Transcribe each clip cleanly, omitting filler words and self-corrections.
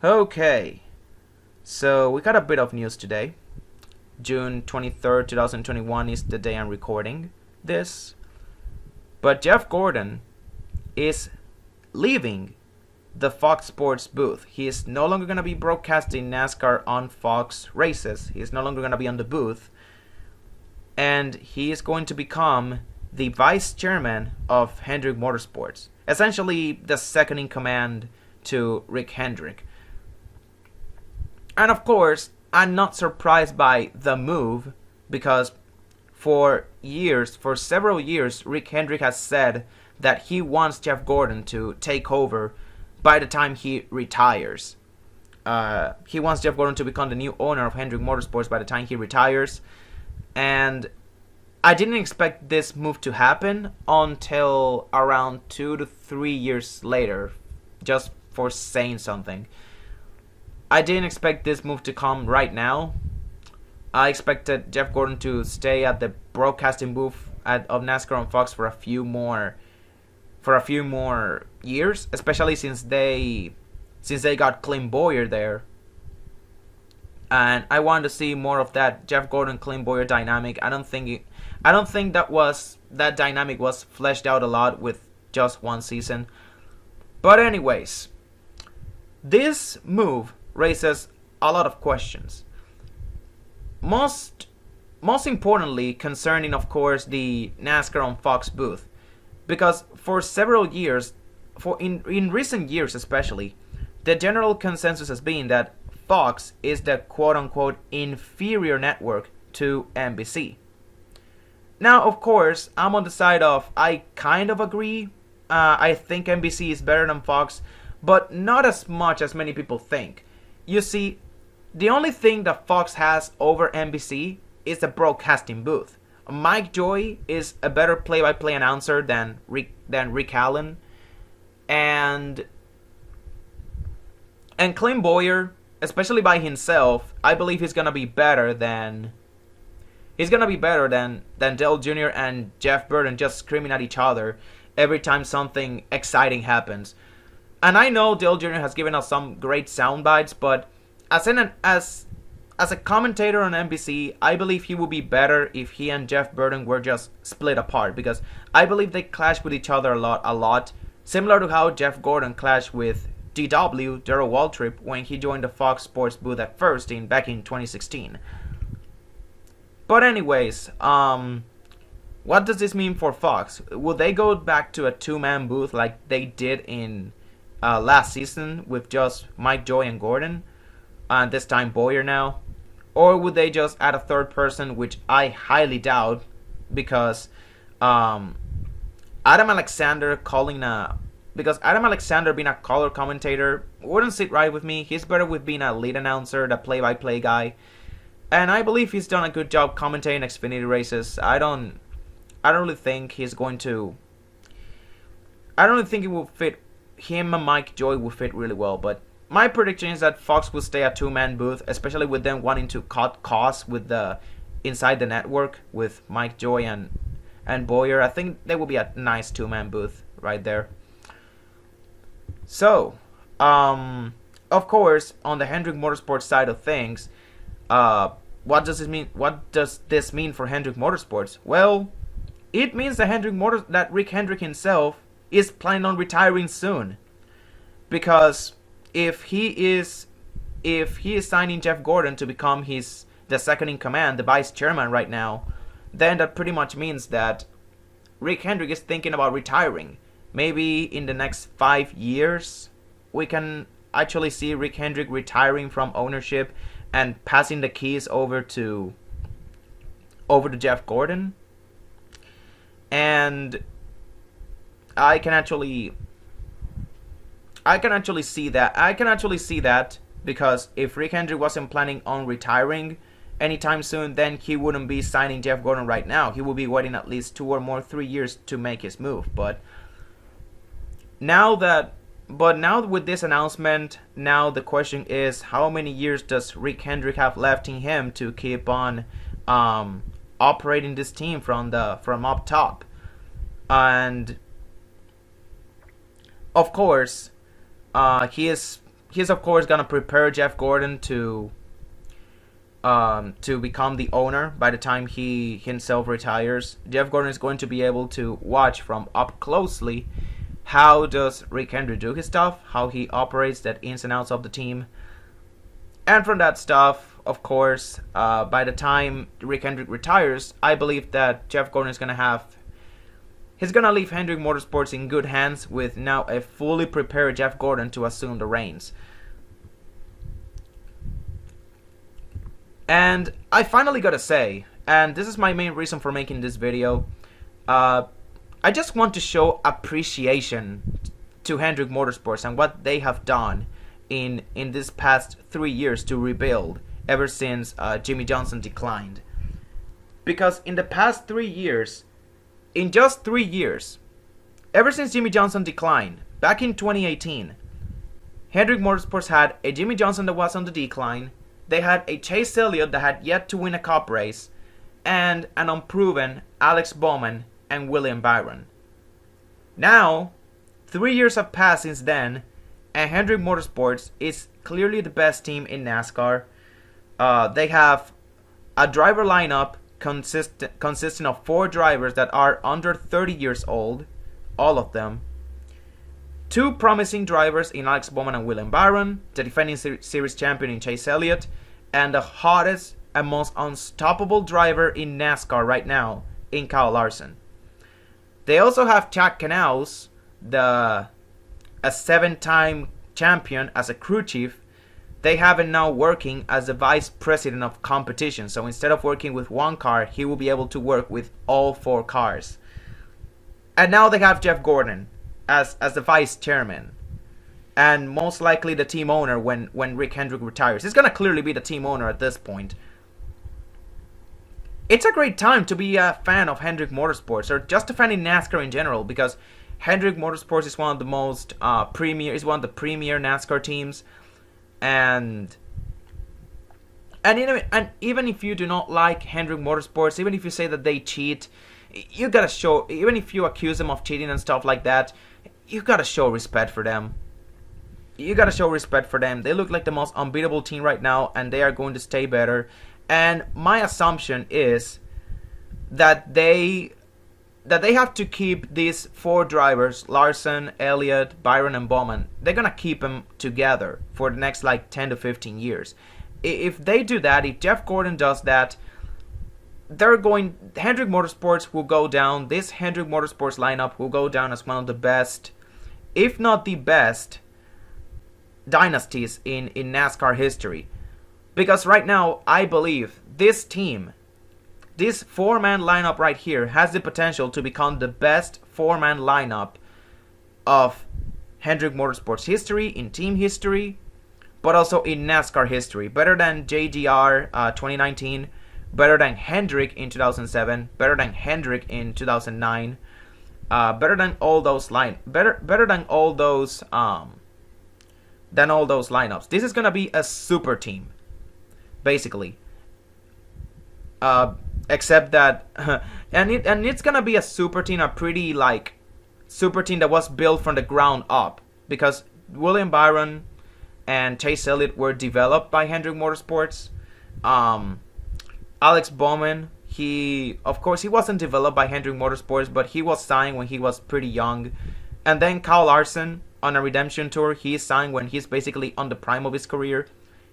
Okay, so we got a bit of news today. June 23rd, 2021 is the day I'm recording this. But Jeff Gordon is leaving the Fox Sports booth. He is no longer going to be broadcasting NASCAR on Fox races. He is no longer going to be on the booth. And he is going to become the vice chairman of Hendrick Motorsports. Essentially the second in command to Rick Hendrick. And of course, I'm not surprised by the move because for several years, Rick Hendrick has said that he wants Jeff Gordon to take over by the time he retires. He wants Jeff Gordon to become the new owner of Hendrick Motorsports by the time he retires. And I didn't expect this move to happen until around 2 to 3 years later, just for saying something. I didn't expect this move to come right now. I expected Jeff Gordon to stay at the broadcasting booth of NASCAR on Fox for a few more years, especially since they got Clint Bowyer there. And I wanted to see more of that Jeff Gordon Clint Bowyer dynamic. I don't think that dynamic was fleshed out a lot with just one season. But anyways, this move raises a lot of questions. Most importantly, concerning, of course, the NASCAR on Fox booth, because for several years, in recent years especially, the general consensus has been that Fox is the quote-unquote inferior network to NBC. Now, of course, I'm on the side of I kind of agree. I think NBC is better than Fox, but not as much as many people think. You see, the only thing that Fox has over NBC is the broadcasting booth. Mike Joy is a better play-by-play announcer than Rick Allen, and Clint Bowyer, especially by himself, I believe he's gonna be better than Dale Jr. and Jeff Burton just screaming at each other every time something exciting happens. And I know Dale Jr. has given us some great sound bites, but as a commentator on NBC, I believe he would be better if he and Jeff Burton were just split apart, because I believe they clash with each other a lot, similar to how Jeff Gordon clashed with DW, Darrell Waltrip, when he joined the Fox Sports booth at first back in 2016. But anyways, what does this mean for Fox? Will they go back to a two-man booth like they did in last season with just Mike Joy and Gordon, and this time Bowyer now? Or would they just add a third person, which I highly doubt, because Adam Alexander being a color commentator wouldn't sit right with me. He's better with being a lead announcer, the play-by-play guy, and I believe he's done a good job commentating Xfinity races. I don't really think it will fit. Him and Mike Joy will fit really well, but my prediction is that Fox will stay a two-man booth, especially with them wanting to cut costs with inside the network with Mike Joy and Bowyer. I think they will be a nice two-man booth right there. So, of course, on the Hendrick Motorsports side of things, what does this mean? What does this mean for Hendrick Motorsports? Well, it means that Rick Hendrick himself is planning on retiring soon, because if he is signing Jeff Gordon to become the second in command, the vice chairman right now, then that pretty much means that Rick Hendrick is thinking about retiring. Maybe in the next 5 years, we can actually see Rick Hendrick retiring from ownership and passing the keys over to Jeff Gordon. And I can actually see that because if Rick Hendrick wasn't planning on retiring anytime soon, then he wouldn't be signing Jeff Gordon right now. He would be waiting at least 2 or 3 years to make his move. But now with this announcement, now the question is, how many years does Rick Hendrick have left in him to keep on operating this team from up top? And of course, he is he's of course gonna prepare Jeff Gordon to become the owner by the time he himself retires. Jeff Gordon is going to be able to watch from up closely how does Rick Hendrick do his stuff, how he operates, that ins and outs of the team. And from that stuff, of course, by the time Rick Hendrick retires, I believe that Jeff Gordon is he's gonna leave Hendrick Motorsports in good hands with now a fully prepared Jeff Gordon to assume the reins. And I finally gotta say, and this is my main reason for making this video, I just want to show appreciation to Hendrick Motorsports and what they have done in this past 3 years to rebuild ever since Jimmy Johnson declined. Because in the past 3 years, in just 3 years, ever since Jimmy Johnson declined, back in 2018, Hendrick Motorsports had a Jimmy Johnson that was on the decline, they had a Chase Elliott that had yet to win a cup race, and an unproven Alex Bowman and William Byron. Now, 3 years have passed since then, and Hendrick Motorsports is clearly the best team in NASCAR. They have a driver lineup consisting of 4 drivers that are under 30 years old, all of them. 2 promising drivers in Alex Bowman and William Byron, the defending series champion in Chase Elliott, and the hottest and most unstoppable driver in NASCAR right now in Kyle Larson. They also have Chad Knaus, a 7-time champion as a crew chief. They have him now working as the vice president of competition. So instead of working with 1 car, he will be able to work with all 4 cars. And now they have Jeff Gordon as the vice chairman, and most likely the team owner when Rick Hendrick retires. He's gonna clearly be the team owner at this point. It's a great time to be a fan of Hendrick Motorsports, or just a fan in NASCAR in general, because Hendrick Motorsports is one of the most one of the premier NASCAR teams, and even if you do not like Hendrick Motorsports, even if you say that they cheat, you gotta show, even if you accuse them of cheating and stuff like that, you gotta show respect for them. You gotta show respect for them. They look like the most unbeatable team right now, and they are going to stay better. And my assumption is that they have to keep these 4 drivers, Larson, Elliott, Byron, and Bowman. They're gonna keep them together for the next like 10 to 15 years. If they do that, if Jeff Gordon does that, Hendrick Motorsports will go down. This Hendrick Motorsports lineup will go down as one of the best, if not the best, dynasties in NASCAR history. Because right now, I believe this team, this 4-man lineup right here, has the potential to become the best 4-man lineup of Hendrick Motorsports history, in team history, but also in NASCAR history. Better than JGR 2019, better than Hendrick in 2007, better than Hendrick in 2009, better than all those better than all those lineups. This is gonna be a super team, basically. Except that, and it's gonna be a super team, a pretty like super team that was built from the ground up, because William Byron and Chase Elliott were developed by Hendrick Motorsports. Alex Bowman, he wasn't developed by Hendrick Motorsports, but he was signed when he was pretty young. And then Kyle Larson on a redemption tour, he signed when he's basically on the prime of his career.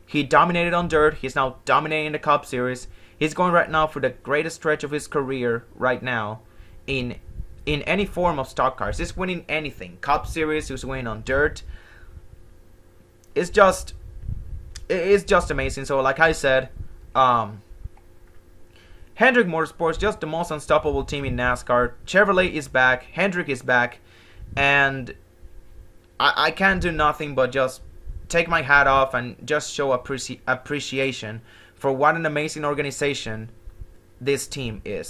He dominated on dirt. He's now dominating the Cup Series. He's going right now for the greatest stretch of his career right now in any form of stock cars. He's winning anything. Cup Series, he's winning on dirt. It's just amazing. So like I said, Hendrick Motorsports, just the most unstoppable team in NASCAR. Chevrolet is back. Hendrick is back. And I can't do nothing but just take my hat off and just show appreciation for what an amazing organization this team is.